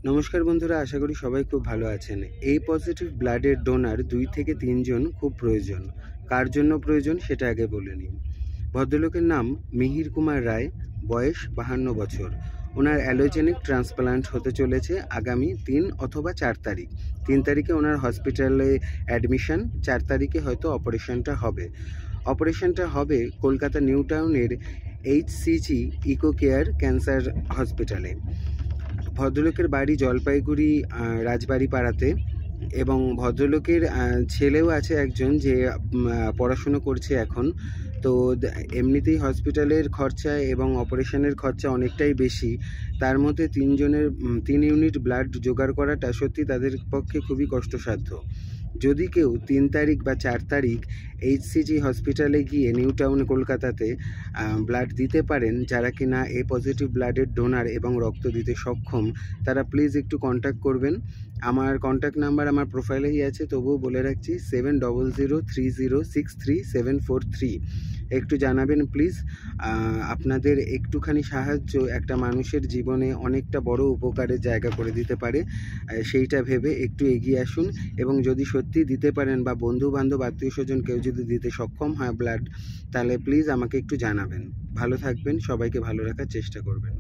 নমস্কার বন্ধুরা, আশা করি সবাই খুব ভালো আছেন। এই পজিটিভ ব্লাডের ডোনার 2 থেকে 3 জন খুব প্রয়োজন। কার জন্য প্রয়োজন সেটা আগে বলে নিই। ভদ্রলোকের নাম মিহির কুমার রায়, বয়স 52 বছর। ওনার অ্যালোজেনিক ট্রান্সপ্লান্ট হতে চলেছে আগামী 3 অথবা 4 তারিখ। 3 তারিখে ওনার হসপিটালে অ্যাডমিশন, 4 তারিখে হয়তো অপারেশনটা হবে। অপারেশনটা হবে কলকাতা নিউ টাউনের HCG ইকো কেয়ার ক্যান্সার হসপিটালে। ভদ্রলোকের বাড়ি জলপাইগুড়ি রাজবাড়ি পাড়াতে, এবং ভদ্রলোকের ছেলেও আছে একজন যে পড়াশুনো করছে এখন। তো এমনিতেই হসপিটালের খরচা এবং অপারেশনের খরচা অনেকটাই বেশি। তার মধ্যে 3 ইউনিট ব্লাড জোগাড় করাটা সত্যি তাদের পক্ষে খুবই কষ্টসাধ্য। যদি কেউ 3 তারিখ বা 4 তারিখ HCG হসপিটালে গিয়ে নিউ টাউন কলকাতাতে ব্লাড দিতে পারেন, যারা কিনা এ পজিটিভ ব্লাডের ডোনার এবং রক্ত দিতে সক্ষম, তারা প্লিজ একটু কন্ট্যাক্ট করবেন। আমার কন্ট্যাক্ট নাম্বার আমার প্রোফাইলেই আছে, তবুও বলে রাখছি 7003063743। একটু জানাবেন প্লিজ। আপনাদের একটুখানি সাহায্য একটা মানুষের জীবনে অনেকটা বড় উপকারের জায়গা করে দিতে পারে। সেইটা ভেবে একটু এগিয়ে আসুন, এবং যদি সত্যি দিতে পারেন বা বন্ধু বান্ধব আত্মীয় স্বজন কেউ যদি দিতে সক্ষম হয় ব্লাড, তাহলে প্লিজ আমাকে একটু জানাবেন। ভালো থাকবেন, সবাইকে ভালো রাখার চেষ্টা করবেন।